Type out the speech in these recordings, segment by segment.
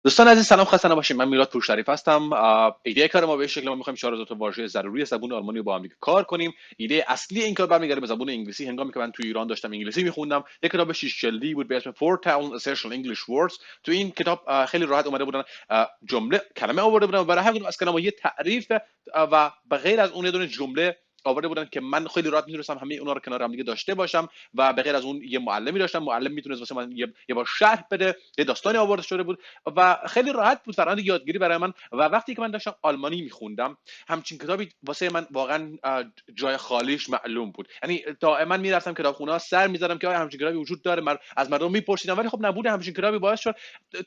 دوستان عزیز سلام، خسته نباشید. من میلاد پورشریف هستم. ایده کار ما به این شکل: ما می‌خوایم 4000 تا واژه ضروری زبان آلمانی رو با هم دیگه کار کنیم. ایده اصلی این کار برمیگرده به زبان انگلیسی. هنگامی که من تو ایران داشتم انگلیسی می‌خوندم، یک کتاب 6 جلدی بود به اسم 4000 Essential English Words. تو این کتاب خیلی راحت اومده بودن کلمه آورده بودن و برای هر کدوم از کلمه‌ها یه تعریف و به غیر از اون یه دونه جمله آورده بودن که من خیلی راحت میتونستم همه اونا رو کنار هم دیگه داشته باشم. و به غیر از اون یه معلمی داشتم، معلم میتونست واسه من یه بار شرح بده، یه داستانی آورده شده بود و خیلی راحت بود فرآیند یادگیری برای من. و وقتی که من داشتم آلمانی میخوندم، همچین کتابی واسه من واقعا جای خالیش معلوم بود. یعنی دائما میرفتم کتابخونه ها سر میزدم که آیا همچین کتابی وجود داره، از مردم میپرسیدم ولی خب نبوده. همچین کتابی باعث شد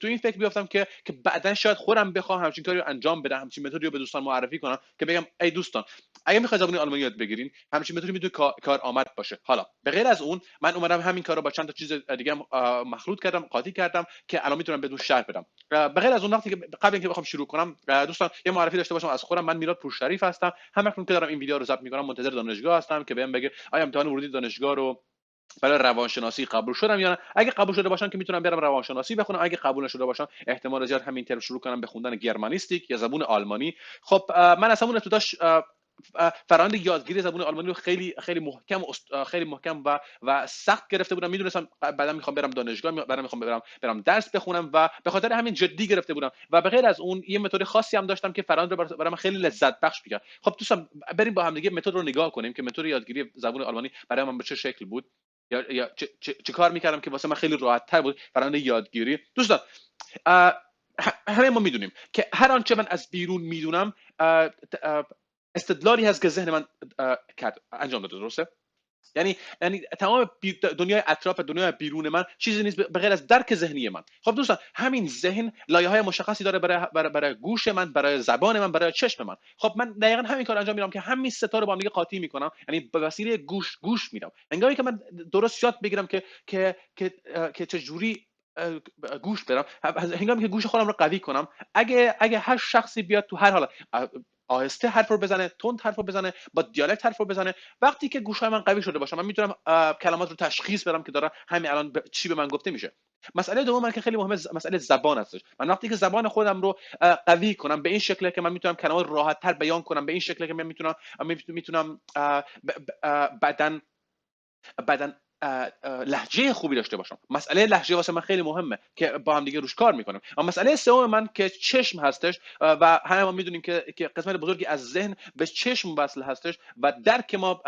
تو این فکر بیافتم که بعدن شاید خودم بخوام همچین کاری رو انجام بدم، همچین متدی رو به دوستان معرفی کنم که بگم ای دوستان، اگه میخواید زبان آلمانی یاد بگیرین، همچین متدی میتونه کار آمد باشه. حالا به غیر از اون، من اومدم همین کارو با چند تا چیز دیگه مخلوط کردم، قاطی کردم که الان میتونم بدون شرح بدم. به غیر از اون، وقتی که قبل اینکه بخوام شروع کنم، دوستان یه معرفی داشته باشم از خودم. من میلاد پورشریف هستم. همکنون که دارم این ویدیو رو ضبط میکنم منتظر دانشگاه هستم که بهم بگه آیا امتحان ورودی دانشگاه رو برای روانشناسی قبول شدم یا نه. اگه قبول شده باشم که میتونم برم روانشناسی بخونم، اگه قبول نشده باشم احتمال زیاد همین ترم شروع کنم به خوندن گرمانیستیک یا زبان آلمانی. خب من از همون ابتداش فرآیند یادگیری زبان آلمانی رو خیلی محکم و سخت گرفته بودم. میدونستم بعدا میخوام برم دانشگاه، بعدا میخوام برم درس بخونم و به خاطر همین جدی گرفته بودم. و به غیر از اون یه متد خاصی هم داشتم که فرآیند رو برای من خیلی لذت بخش می‌کرد. خب دوستان بریم با هم دیگه متد رو نگاه کنیم که متد یادگیری زبان آلمانی برای من به چه شکل بود یا چه کار میکردم که واسه من خیلی راحت تر بود فرآیند یادگیری. دوستان همه ما میدونیم که هر آنچه من از بیرون میدونم استدلالی هست که ذهن من انجام داده، درسته؟ یعنی تمام دنیای اطراف، دنیای بیرون من چیزی نیست به غیر از درک ذهنی من. خب دوستان، همین ذهن لایه‌های مشخصی داره برای گوش من، برای زبان من، برای چشم من. خب من دقیقاً همین کار انجام میدم که همین ستا رو با هم دیگه قاطی میکنم. یعنی به وسیله گوش میدم. هنگامی که من درست یاد بگیرم که چه جوری گوش بدم، هنگامی که گوش خودم رو قوی کنم، اگه هر شخصی بیاد تو هر حالت، آهسته حرف رو بزنه، تند حرف رو بزنه، با دیالکت حرف رو بزنه، وقتی که گوش‌های من قوی شده باشه، من میتونم کلمات رو تشخیص بدم که داره همین الان چی به من گفته میشه. مسئله دوم که خیلی مهمه مسئله زبان هستش. من وقتی که زبان خودم رو قوی کنم به این شکله که من میتونم کلمات راحت تر بیان کنم، به این شکله که من میتونم بعدن لهجه خوبی داشته باشم. مسئله لهجه واسه من خیلی مهمه که با هم دیگه روش کار میکنیم. اما مسئله سوم من که چشم هستش و همه ما میدونیم که قسمت بزرگی از ذهن به چشم وصل هستش و درک ما،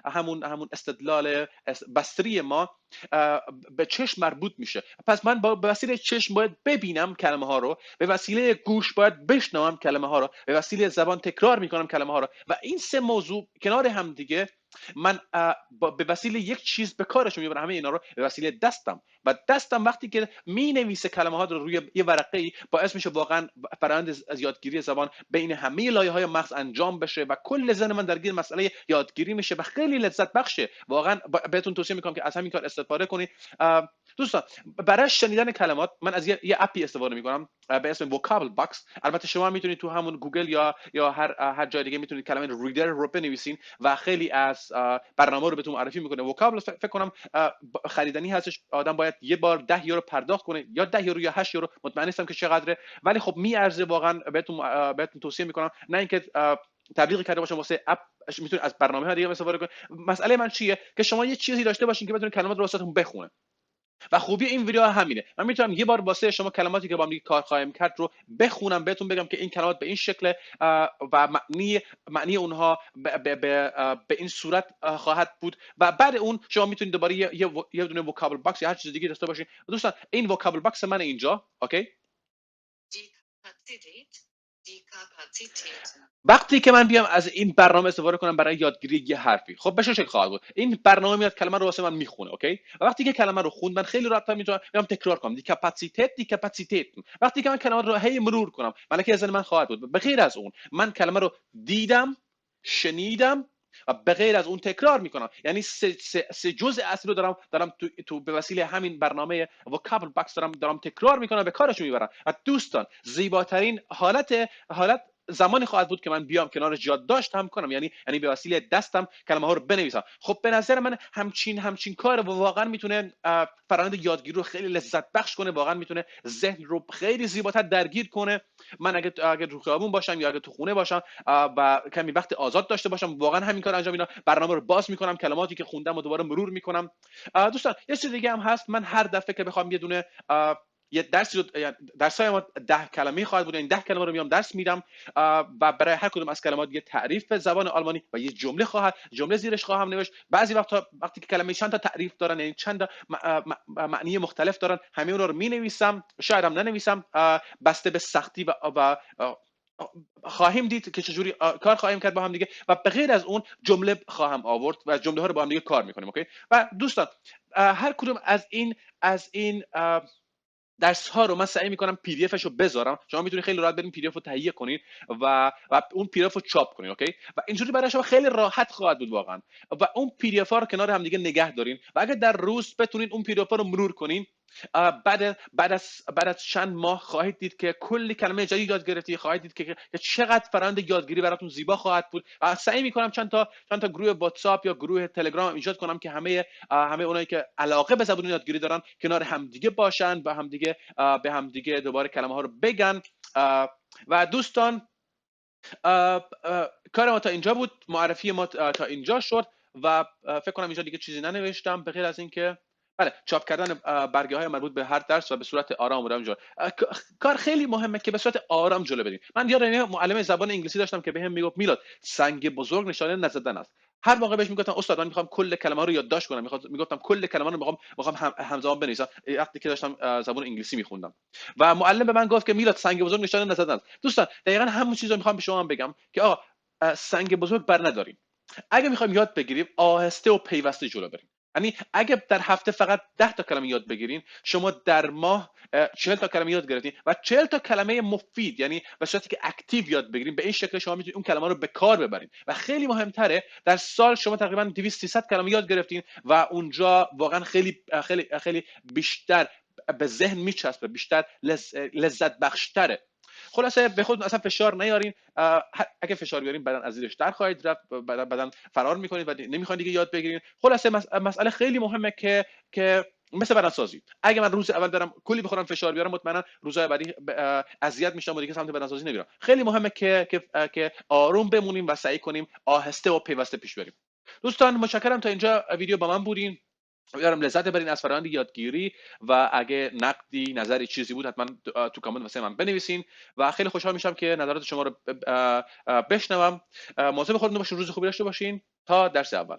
همون استدلال بصری ما به چشم مربوط میشه. پس من به وسیله چشم باید ببینم کلمه ها رو، به وسیله گوش باید بشنوم کلمه ها رو، به وسیله زبان تکرار میکنم کلمه ها رو. و این سه موضوع کنار هم دیگه من به وسیله یک چیز به کارشون میبرم، همه اینا رو به وسیله دستم. و دستم وقتی که می نویسه کلمه ها رو روی یه ورقه ای، باعث میشه واقعا فرآیند از یادگیری زبان بین همه لایه های مغز انجام بشه و کل ذهن من درگیر مسئله یادگیری میشه و خیلی لذت بخشه. واقعا بهتون توصیه میکنم که از همین کار استفاده کنید. دوستان، برای شنیدن کلمات من از یه اپی استفاده میکنم به اسم وکابل باکس. البته شما میتونید تو همون گوگل یا هر جای دیگه میتونید کلمه ریدر رو بنویسین و خیلی از برنامه رو بهتون معرفی میکنه. وکابل فکر کنم خریدنی هستش، آدم باید یه بار 10 یورو پرداخت کنه، یا 10 یورو یا 8 یورو، مطمئن نیستم که چقدره، ولی خب میارزه واقعا. بهتون توصیه میکنم، نه اینکه تبلیغ کرده باشم واسه اپ، میتونید از برنامه‌ها دیگه استفاده کنید. مسئله من چیه که شما یه چیزی داشته باشین که بتونید کلمات رو واسهتون بخونه. و خوبی این ویدیو همینه، من میتونم یه بار واسه شما کلماتی که با هم کار خواهیم کرد رو بخونم، بهتون بگم که این کلمات به این شکل و معنی اونها به این صورت خواهد بود. و بعد اون شما میتونید دوباره یه دونه وکابل باکس یا هر چیز دیگه داشته باشین. دوستان، این وکابل باکس من اینجا، اوکی، وقتی که من بیام از این برنامه استفاده کنم برای یادگیری یه حرفی، خب به چه شکل خواهد بود؟ این برنامه میاد کلمه رو واسه من میخونه، اوکی، و وقتی که کلمه رو خوند من خیلی راحت میتونم تکرار کنم. دی کاپاسیتت. وقتی که من کلمه رو هی مرور کنم، ملکه ذهن من خواهد بود. به غیر از اون، من کلمه رو دیدم، شنیدم و به غیر از اون تکرار میکنم. یعنی سه جزء اصلی رو دارم تو به وسیله همین برنامه وکابل باکس دارم تکرار میکنم، به کارش میبرم. و دوستان، زیباترین حالت زمانی خواهد بود که من بیام کنارش یادداشت هم کنم، یعنی به وسیله دستم کلمه ها رو بنویسم. خب به نظر من همچین کار واقعا میتونه فرآیند یادگیری رو خیلی لذت بخش کنه، واقعا میتونه ذهن رو خیلی زیباتر درگیر کنه. من اگه تو خیابون باشم یا اگه تو خونه باشم و کمی وقت آزاد داشته باشم، واقعا همین کار انجام میدم. برنامه رو باز میکنم، کلماتی که خوندم و دوباره مرور میکنم. دوستان یه چیز دیگه هم هست، من هر دفعه که بخوام یه دونه یه درسی رو، درسای ما 10 کلمه خواهد بود، این 10 کلمه رو میام درس میدم و برای هر کدوم از کلمات یه تعریف به زبان آلمانی و یه جمله زیرش خواهم نوشت. بعضی وقتا وقتی که کلمه چند تا تعریف دارن، یعنی چند تا معنی مختلف دارن، همه اونها رو مینویسم، شاید هم ننویسم، بسته به سختی و خواهیم دید که چجوری کار خواهیم کرد با هم دیگه. و به غیر از اون جمله خواهم آورد و جمله ها رو با هم دیگه کار میکنیم. اوکی؟ و دوستان هر کدوم از این درس ها رو من سعی میکنم پی دی افش رو بذارم. شما میتونید خیلی راحت برین پی دی اف رو تهیه کنین و اون پی دی اف رو چاپ کنین. اوکی؟ و اینجوری برای شما خیلی راحت خواهد بود واقعا. و اون پی دی اف ها رو کنار هم دیگه نگه دارین و اگر در روز بتونید اون پی دی اف ها رو مرور کنین، بعد از چند ماه خواهید دید که کلی کلمه جدید یاد گرفتی، خواهید دید که چقدر فرآیند یادگیری براتون زیبا خواهد بود. سعی میکنم چند تا گروه واتساپ یا گروه تلگرام ایجاد کنم که همه اونایی که علاقه به زبان یادگیری دارن کنار همدیگه باشن و همدیگه به همدیگه دوباره کلمه ها رو بگن. و دوستان کار ما تا اینجا بود، معرفی ما تا اینجا شد و فکر کنم اینجا دیگه چیزی ننوشتم به غیر از اینکه بله، چاپ کردن برگه های مربوط به هر درس و به صورت آرام و جلو. کار خیلی مهمه که به صورت آرام جلو بریم. من یادم معلم زبان انگلیسی داشتم که بهم میگفت میلاد، سنگ بزرگ نشانه نزدن است. هر موقع بهش میگفتم استاد من میخوام کل کلمه رو یادداشت کنم، میگفتم کل کلمه رو میخوام همزمان بنویسم وقتی که داشتم زبان انگلیسی میخوندم و معلم به من گفت که میلاد سنگ بزرگ نشانه نزدن است. دوستان دقیقاً همون چیزو میخوام به شما بگم که آقا سنگ بزرگ بر نداریم. اگه میخوایم یاد بگیریم آهسته و پیوسته جلو بریم. یعنی اگه در هفته فقط 10 تا کلمه یاد بگیرین، شما در ماه 40 تا کلمه یاد گرفتین و 40 تا کلمه مفید، یعنی به صورتی که اکتیو یاد بگیرین. به این شکل شما میتونید اون کلمه رو به کار ببرین و خیلی مهمتره در سال شما تقریبا 200 300 کلمه یاد گرفتین و اونجا واقعا خیلی خیلی خیلی بیشتر به ذهن میچسبه، بیشتر لذت بخشتره. خلاصه به خود اصلا فشار نیارین. اگه فشار بیارین بدن از زیرش در خواهید رفت، بدن فرار میکنید و نمیخواین دیگه یاد بگیرین. خلاصه مسئله خیلی مهمه که مثل بدنسازی، اگه من روز اول برم کلی بخورم فشار بیارم، مطمئنا روزهای بعدی اذیت میشم و دیگه سمت بدنسازی نمیرم. خیلی مهمه که آروم بمونیم و سعی کنیم آهسته و پیوسته پیش بریم. دوستان متشکرم تا اینجا ویدیو با من بودین. امیدوارم لذت ببرین از فرآیند یادگیری و اگه نقدی نظری چیزی بود حتما تو کامنت واسه من بنویسین و خیلی خوشحال میشم که نظرات شما رو بشنوم. مواظب خودتون باشین، روز خوبی داشته باشین. تا درس اول.